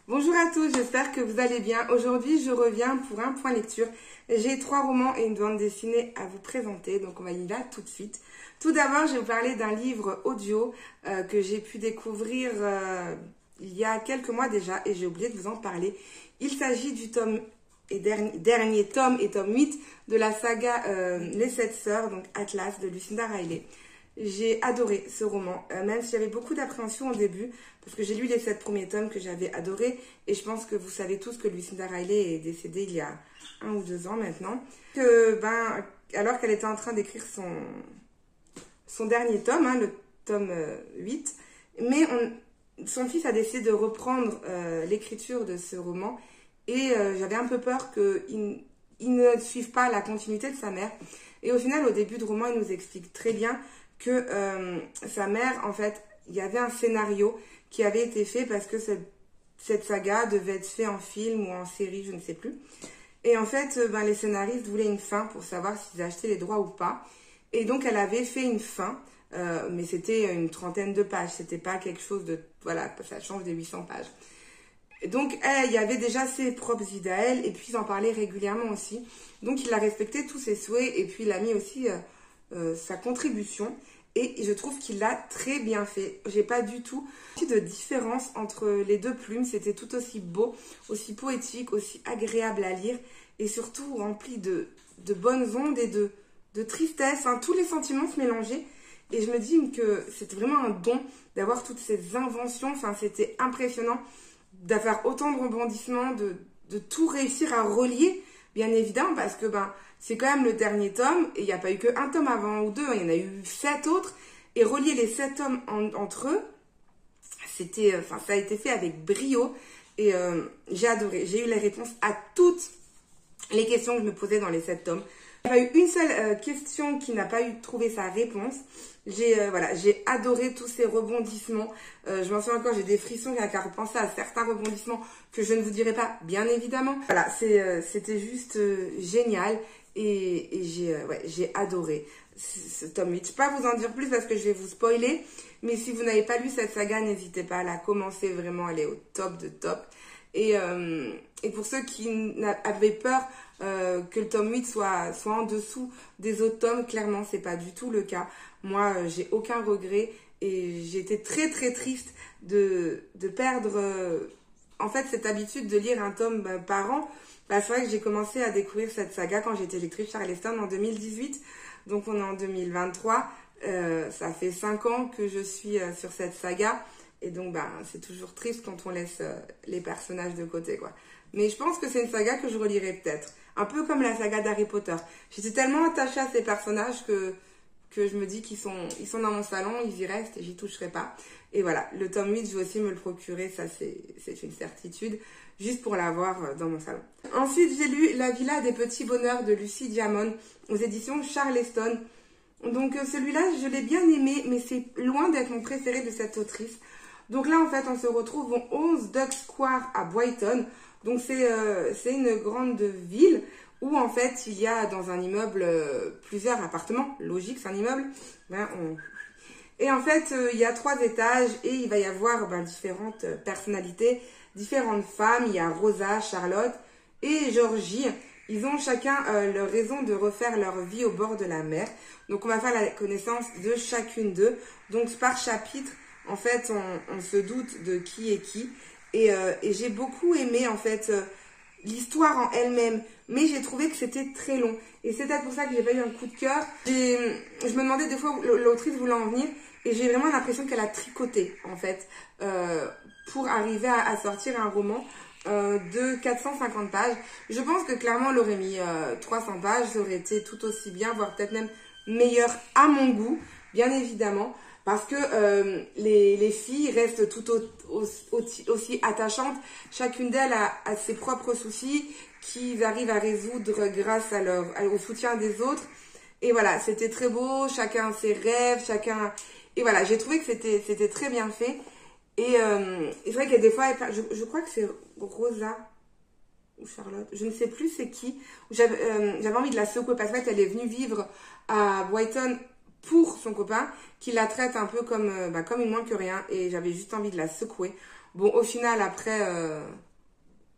Bonjour à tous, j'espère que vous allez bien. Aujourd'hui, je reviens pour un point lecture. J'ai 3 romans et une bande dessinée à vous présenter, donc on va y aller tout de suite. Tout d'abord, je vais vous parler d'un livre audio que j'ai pu découvrir il y a quelques mois déjà et j'ai oublié de vous en parler. Il s'agit du dernier tome et tome 8 de la saga Les 7 Sœurs, donc Atlas de Lucinda Riley. J'ai adoré ce roman, même si j'avais beaucoup d'appréhension au début, parce que j'ai lu les 7 premiers tomes que j'avais adorés, et je pense que vous savez tous que Lucinda Riley est décédée il y a 1 ou 2 ans maintenant, alors qu'elle était en train d'écrire son dernier tome, le tome 8, mais son fils a décidé de reprendre l'écriture de ce roman, et j'avais un peu peur qu'il ne suive pas la continuité de sa mère, et au final, au début du roman, il nous explique très bien que sa mère, en fait, il y avait un scénario qui avait été fait parce que cette saga devait être faite en film ou en série, je ne sais plus. Et en fait, les scénaristes voulaient une fin pour savoir s'ils achetaient les droits ou pas. Et donc, elle avait fait une fin, mais c'était une 30aine de pages. C'était pas quelque chose de... Voilà, ça change des 800 pages. Et donc, il y avait déjà ses propres idées à elle, et puis ils en parlaient régulièrement aussi. Donc, il a respecté tous ses souhaits, et puis il a mis aussi sa contribution. Et je trouve qu'il l'a très bien fait. J'ai pas du tout de différence entre les deux plumes. C'était tout aussi beau, aussi poétique, aussi agréable à lire. Et surtout rempli de bonnes ondes et de tristesse. Enfin, tous les sentiments se mélangeaient. Et je me dis que c'était vraiment un don d'avoir toutes ces inventions. Enfin, c'était impressionnant d'avoir autant de rebondissements, de tout réussir à relier, bien évidemment, parce que c'est quand même le dernier tome, et il n'y a pas eu qu'un tome avant ou deux, il y en a eu 7 autres, et relier les 7 tomes entre eux, ça a été fait avec brio, et j'ai adoré. J'ai eu les réponses à toutes les questions que je me posais dans les 7 tomes. Il n'y a pas eu une seule question qui n'a pas trouvé sa réponse. J'ai adoré tous ces rebondissements. Je m'en souviens encore, j'ai des frissons rien qu'à repenser à certains rebondissements que je ne vous dirai pas, bien évidemment. Voilà, c'était juste génial et j'ai adoré ce tome 8. Je ne vais pas vous en dire plus parce que je vais vous spoiler, mais si vous n'avez pas lu cette saga, n'hésitez pas à la commencer, vraiment, elle est au top de top. Et pour ceux qui avaient peur que le tome 8 soit en dessous des autres tomes, clairement, c'est pas du tout le cas. Moi, j'ai aucun regret et j'ai été très très triste de perdre en fait cette habitude de lire un tome par an. C'est vrai que j'ai commencé à découvrir cette saga quand j'étais lectrice Charleston en 2018. Donc on est en 2023. Ça fait 5 ans que je suis sur cette saga. Et donc, c'est toujours triste quand on laisse les personnages de côté, quoi. Mais je pense que c'est une saga que je relirai peut-être. Un peu comme la saga d'Harry Potter. J'étais tellement attachée à ces personnages que je me dis qu'ils sont dans mon salon, ils y restent et j'y toucherai pas. Et voilà, le tome 8, je vais aussi me le procurer, ça c'est une certitude, juste pour l'avoir dans mon salon. Ensuite, j'ai lu La Villa des Petits Bonheurs de Lucie Diamond aux éditions Charleston. Donc celui-là, je l'ai bien aimé, mais c'est loin d'être mon préféré de cette autrice. Donc là, en fait, on se retrouve au 11 Duck Square à Brighton. Donc c'est une grande ville où, en fait, il y a dans un immeuble plusieurs appartements. Logique, c'est un immeuble. Et en fait, il y a 3 étages et il va y avoir différentes personnalités, différentes femmes. Il y a Rosa, Charlotte et Georgie. Ils ont chacun leur raison de refaire leur vie au bord de la mer. Donc on va faire la connaissance de chacune d'eux. Donc par chapitre, en fait, on se doute de qui est qui. Et j'ai beaucoup aimé, en fait, l'histoire en elle-même. Mais j'ai trouvé que c'était très long. Et c'est peut-être pour ça que j'ai pas eu un coup de cœur. Je me demandais des fois où l'autrice voulait en venir. Et j'ai vraiment l'impression qu'elle a tricoté, en fait, pour arriver à sortir un roman de 450 pages. Je pense que clairement, elle aurait mis 300 pages. Ça aurait été tout aussi bien, voire peut-être même meilleur à mon goût, bien évidemment. Parce que les filles restent tout aussi attachantes. Chacune d'elles a ses propres soucis qu'ils arrivent à résoudre grâce au soutien des autres. Et voilà, c'était très beau, chacun ses rêves, chacun... Et voilà, j'ai trouvé que c'était très bien fait. Et c'est vrai qu'il y a des fois, je crois que c'est Rosa ou Charlotte, je ne sais plus c'est qui. J'avais envie de la secouer parce qu'elle est venue vivre à Brighton pour son copain qui la traite un peu comme une moins que rien et j'avais juste envie de la secouer Bon, au final, après,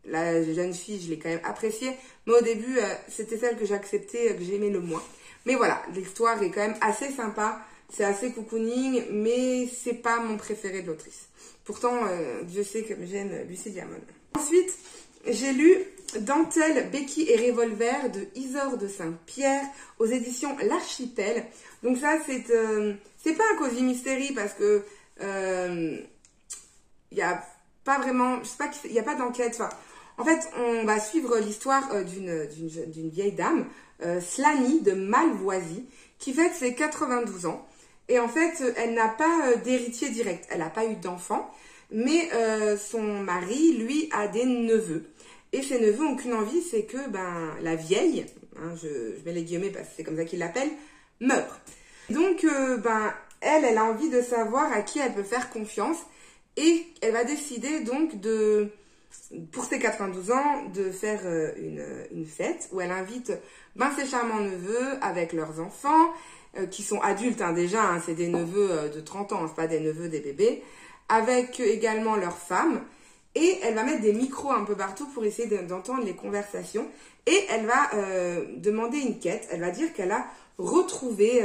la jeune fille, je l'ai quand même appréciée. Mais au début, c'était celle que j'acceptais, que j'aimais le moins. Mais voilà, l'histoire est quand même assez sympa. C'est assez cocooning, mais c'est pas mon préféré de l'autrice. Pourtant, Dieu sait que j'aime Lucie Diamond. Ensuite, j'ai lu Dentelle, Béquille et Revolver de Isor de Saint-Pierre aux éditions L'Archipel. Donc ça, c'est pas un cosy mystery parce que il y a pas vraiment, je sais pas, il y a pas d'enquête. Enfin, en fait, on va suivre l'histoire d'une vieille dame, Slany de Malvoisie, qui fête ses 92 ans. Et en fait, elle n'a pas d'héritier direct. Elle n'a pas eu d'enfant. Mais son mari, lui, a des neveux. Et ses neveux n'ont qu'une envie, c'est que la vieille, hein, je mets les guillemets parce que c'est comme ça qu'ils l'appellent, meurt. Donc, elle a envie de savoir à qui elle peut faire confiance. Et elle va décider donc pour ses 92 ans, de faire une fête où elle invite ses charmants neveux avec leurs enfants, qui sont adultes déjà, hein, c'est des neveux de 30 ans, c'est pas des neveux des bébés, avec également leurs femmes, et elle va mettre des micros un peu partout pour essayer d'entendre les conversations, et elle va demander une quête. Elle va dire qu'elle a retrouvé,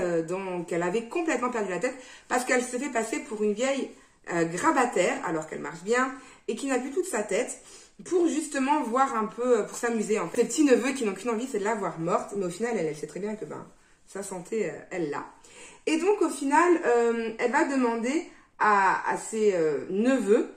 qu'elle avait complètement perdu la tête, parce qu'elle se fait passer pour une vieille grabataire, alors qu'elle marche bien, et qui n'a plus toute sa tête, pour justement voir un peu, pour s'amuser en fait. Ses petits neveux qui n'ont qu'une envie, c'est de la voir morte, mais au final, elle sait très bien que sa santé, elle l'a. Et donc, au final, elle va demander à ses neveux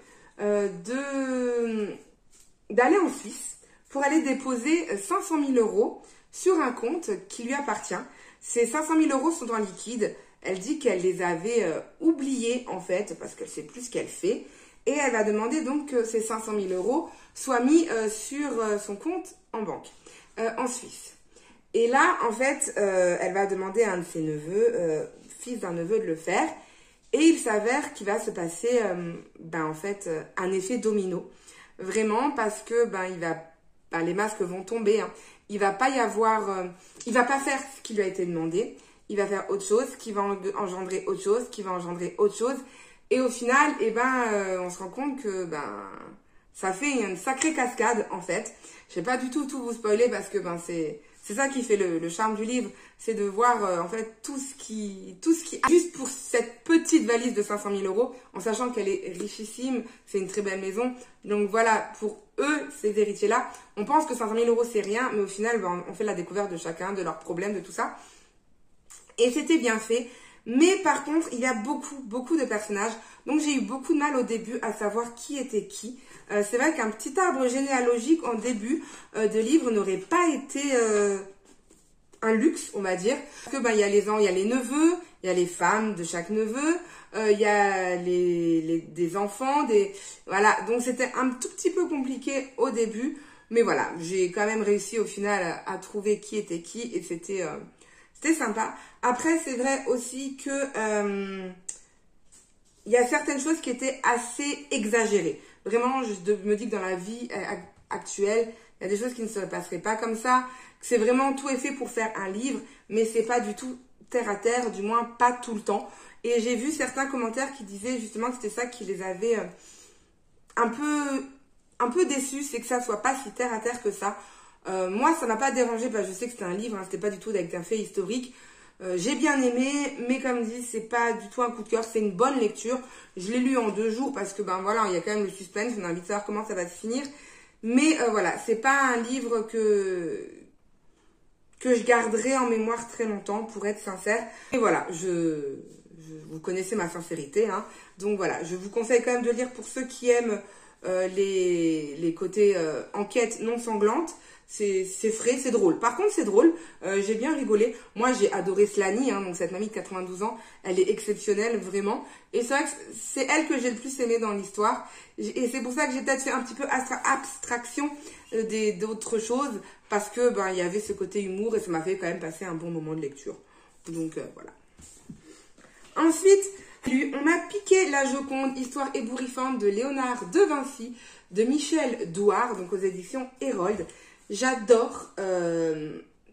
d'aller en Suisse pour aller déposer 500 000 € sur un compte qui lui appartient. Ces 500 000 € sont en liquide. Elle dit qu'elle les avait oubliés, en fait, parce qu'elle sait plus ce qu'elle fait. Et elle va demander donc que ces 500 000 € soient mis sur son compte en banque, en Suisse. Et là, en fait, elle va demander à un de ses neveux, fils d'un neveu, de le faire. Et il s'avère qu'il va se passer, en fait, un effet domino. Vraiment, parce que les masques vont tomber. Hein. Il va pas y avoir, il va pas faire ce qui lui a été demandé. Il va faire autre chose, qui va engendrer autre chose, qui va engendrer autre chose. Et au final, on se rend compte que ça fait une sacrée cascade en fait. Je vais pas du tout vous spoiler parce que c'est ça qui fait le charme du livre, c'est de voir en fait tout ce qui juste pour cette petite valise de 500 000 €, en sachant qu'elle est richissime, c'est une très belle maison. Donc voilà, pour eux, ces héritiers-là, on pense que 500 000 € c'est rien, mais au final, on fait la découverte de chacun, de leurs problèmes, de tout ça. Et c'était bien fait. Mais par contre, il y a beaucoup de personnages. Donc j'ai eu beaucoup de mal au début à savoir qui était qui. C'est vrai qu'un petit arbre généalogique en début de livre n'aurait pas été un luxe, on va dire. Parce que il y a les neveux, il y a les femmes de chaque neveu, il y a des enfants, voilà. Donc c'était un tout petit peu compliqué au début. Mais voilà, j'ai quand même réussi au final à trouver qui était qui et c'était sympa. Après, c'est vrai aussi que il y a certaines choses qui étaient assez exagérées. Vraiment, je me dis que dans la vie actuelle, il y a des choses qui ne se passeraient pas comme ça. C'est vraiment tout est fait pour faire un livre, mais c'est pas du tout terre à terre, du moins pas tout le temps. Et j'ai vu certains commentaires qui disaient justement que c'était ça qui les avait un peu déçus, c'est que ça soit pas si terre à terre que ça. Moi, ça m'a pas dérangé parce que je sais que c'était un livre, hein, c'était pas du tout avec un fait historique. J'ai bien aimé, mais comme dit, c'est pas du tout un coup de cœur, c'est une bonne lecture. Je l'ai lu en 2 jours parce que voilà, il y a quand même le suspense, on a envie de savoir comment ça va se finir. Mais voilà, c'est pas un livre que je garderai en mémoire très longtemps, pour être sincère. Et voilà, vous connaissez ma sincérité, hein. Donc voilà, je vous conseille quand même de lire pour ceux qui aiment les côtés enquête non sanglante. C'est frais, c'est drôle. Par contre, c'est drôle. J'ai bien rigolé. Moi, j'ai adoré Slany, hein, donc cette mamie de 92 ans. Elle est exceptionnelle, vraiment. Et c'est vrai que c'est elle que j'ai le plus aimé dans l'histoire. Et c'est pour ça que j'ai peut-être fait un petit peu abstraction d'autres choses. Parce que il y avait ce côté humour et ça m'a fait quand même passer un bon moment de lecture. Donc, voilà. Ensuite, on m'a piqué La Joconde, histoire ébouriffante de Léonard de Vinci, de Michel Douard, donc aux éditions Hérold. J'adore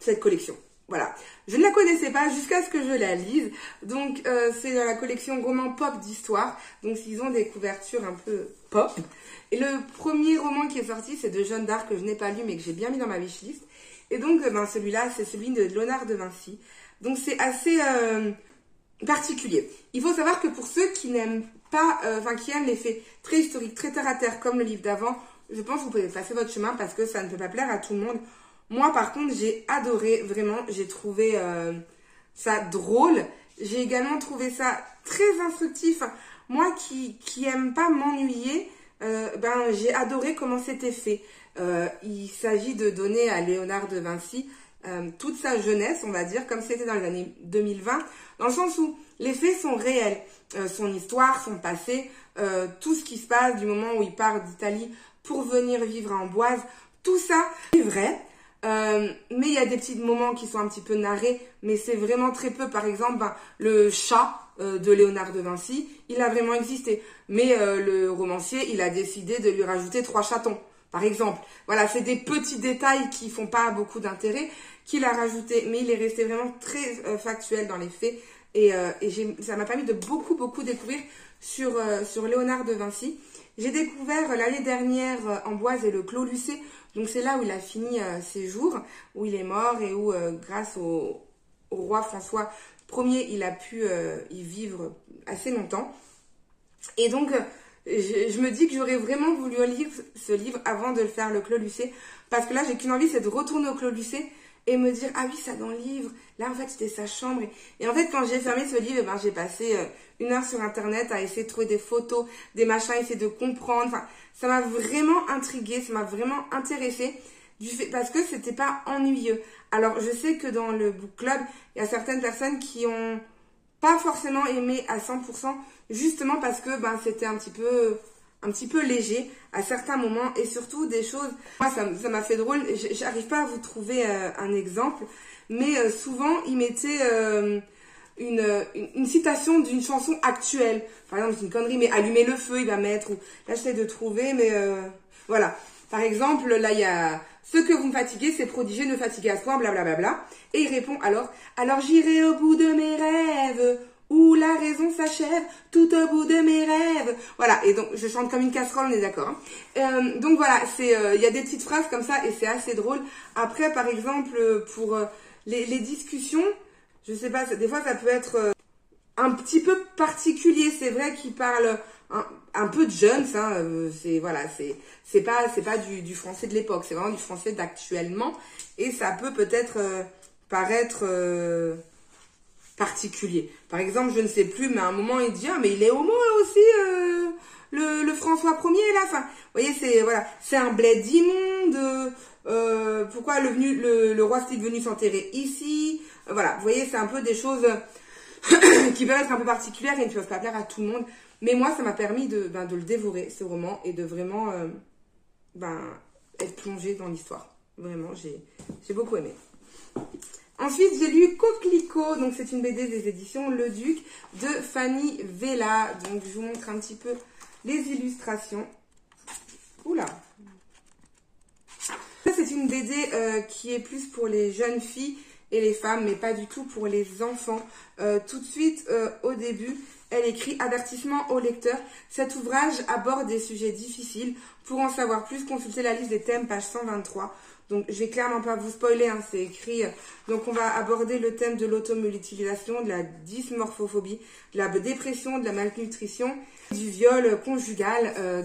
cette collection. Voilà. Je ne la connaissais pas jusqu'à ce que je la lise. Donc, c'est dans la collection roman pop d'histoire. Donc, ils ont des couvertures un peu pop. Et le premier roman qui est sorti, c'est de Jeanne d'Arc, que je n'ai pas lu, mais que j'ai bien mis dans ma wishlist. Et donc, celui-là, c'est celui de Léonard de Vinci. Donc, c'est assez particulier. Il faut savoir que pour ceux qui n'aiment pas, qui aiment les faits très historiques, très terre-à-terre, comme le livre d'avant, je pense que vous pouvez passer votre chemin parce que ça ne peut pas plaire à tout le monde. Moi, par contre, j'ai adoré, vraiment, j'ai trouvé ça drôle. J'ai également trouvé ça très instructif. Moi qui aime pas m'ennuyer, j'ai adoré comment c'était fait. Il s'agit de donner à Léonard de Vinci toute sa jeunesse, on va dire, comme c'était dans les années 2020, dans le sens où les faits sont réels. Son histoire, son passé, tout ce qui se passe du moment où il part d'Italie pour venir vivre à Amboise, tout ça est vrai. Mais il y a des petits moments qui sont un petit peu narrés, mais c'est vraiment très peu. Par exemple, le chat de Léonard de Vinci, il a vraiment existé. Mais le romancier, il a décidé de lui rajouter 3 chatons, par exemple. Voilà, c'est des petits détails qui font pas beaucoup d'intérêt qu'il a rajouté, mais il est resté vraiment très factuel dans les faits. Et ça m'a permis de beaucoup découvrir sur Léonard de Vinci. J'ai découvert l'année dernière Amboise et le Clos Lucé. Donc c'est là où il a fini ses jours, où il est mort et où grâce au roi François Ier, il a pu y vivre assez longtemps. Et donc je me dis que j'aurais vraiment voulu lire ce livre avant de le faire, le Clos Lucé, parce que là j'ai qu'une envie, c'est de retourner au Clos Lucé et me dire, ah oui, ça dans le livre, là en fait c'était sa chambre. Et en fait quand j'ai fermé ce livre, j'ai passé 1 heure sur internet à essayer de trouver des photos, des machins, essayer de comprendre. Enfin, ça m'a vraiment intriguée, ça m'a vraiment intéressée, parce que c'était pas ennuyeux. Alors je sais que dans le book club, il y a certaines personnes qui ont pas forcément aimé à 100%, justement parce que c'était un petit peu léger à certains moments, et surtout des choses, moi ça m'a fait drôle, j'arrive pas à vous trouver un exemple, mais souvent il mettait une citation d'une chanson actuelle. Par exemple, c'est une connerie, mais allumer le feu, il va mettre, ou là j'essaie de trouver, mais voilà. Par exemple, là il y a ce que vous me fatiguez, c'est prodigieux, ne fatiguez à ce point, blablabla. Et il répond alors j'irai au bout de mes rêves, où la raison s'achève, tout au bout de mes rêves. Voilà, et donc je chante comme une casserole, on est d'accord. Donc voilà, il y a des petites phrases comme ça et c'est assez drôle. Après, par exemple, pour les discussions, je sais pas, des fois ça peut être un petit peu particulier. C'est vrai qu'il parle un peu de jeunes, c'est pas du français de l'époque, c'est vraiment du français d'actuellement, et ça peut peut-être paraître particulier. Par exemple, je ne sais plus, mais à un moment il dit, ah mais il est homo aussi, le François Ier là. Enfin, vous voyez, c'est un bled immonde. Pourquoi le roi est venu s'enterrer ici? Voilà, vous voyez, c'est un peu des choses qui peuvent être un peu particulières et ne peuvent pas plaire à tout le monde. Mais moi, ça m'a permis de le dévorer, ce roman, et de vraiment être plongée dans l'histoire. Vraiment, j'ai beaucoup aimé. Ensuite, j'ai lu Coquelicot, donc c'est une BD des éditions Le Duc de Fanny Vella. Donc, je vous montre un petit peu les illustrations. Oula! Ça, c'est une BD qui est plus pour les jeunes filles et les femmes, mais pas du tout pour les enfants. Tout de suite, au début, elle écrit « Avertissement au lecteur. Cet ouvrage aborde des sujets difficiles. Pour en savoir plus, consultez la liste des thèmes, page 123. » Donc, je vais clairement pas vous spoiler, hein, c'est écrit. Donc, on va aborder le thème de l'automutilisation, de la dysmorphophobie, de la dépression, de la malnutrition, du viol conjugal.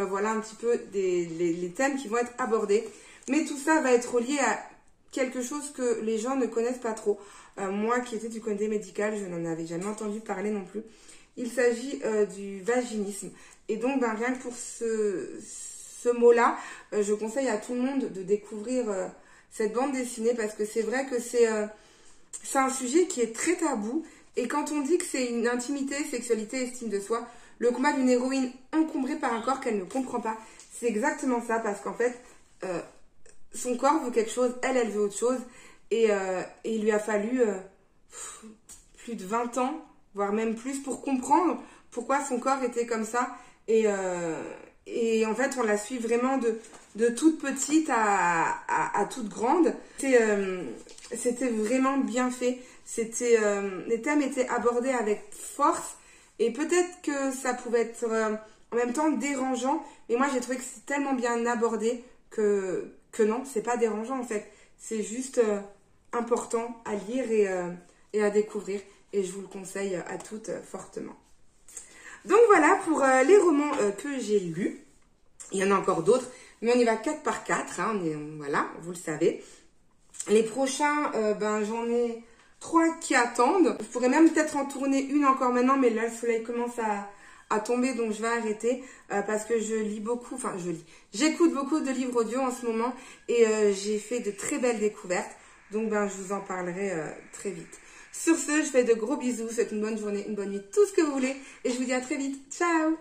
Voilà un petit peu les thèmes qui vont être abordés. Mais tout ça va être relié à quelque chose que les gens ne connaissent pas trop. Moi, qui étais du côté médical, je n'en avais jamais entendu parler non plus. Il s'agit du vaginisme. Et donc, rien que pour ce mot-là, je conseille à tout le monde de découvrir cette bande dessinée, parce que c'est vrai que c'est un sujet qui est très tabou. Et quand on dit que c'est une intimité, sexualité, estime de soi, le combat d'une héroïne encombrée par un corps qu'elle ne comprend pas, c'est exactement ça, parce qu'en fait, son corps veut quelque chose, elle veut autre chose. Et il lui a fallu plus de 20 ans, voire même plus, pour comprendre pourquoi son corps était comme ça. Et en fait, on la suit vraiment de toute petite à toute grande. C'était vraiment bien fait. Les thèmes étaient abordés avec force. Et peut-être que ça pouvait être en même temps dérangeant. Mais moi, j'ai trouvé que c'est tellement bien abordé que non, c'est pas dérangeant en fait. C'est juste important à lire et à découvrir. Et je vous le conseille à toutes fortement. Donc voilà pour les romans que j'ai lus. Il y en a encore d'autres, mais on y va 4 par 4. Hein, voilà, vous le savez. Les prochains, j'en ai 3 qui attendent. Je pourrais même peut-être en tourner une encore maintenant, mais là le soleil commence à tomber, donc je vais arrêter parce que je lis beaucoup, j'écoute beaucoup de livres audio en ce moment et j'ai fait de très belles découvertes. Donc je vous en parlerai très vite. Sur ce, je fais de gros bisous, je vous souhaite une bonne journée, une bonne nuit, tout ce que vous voulez et je vous dis à très vite. Ciao!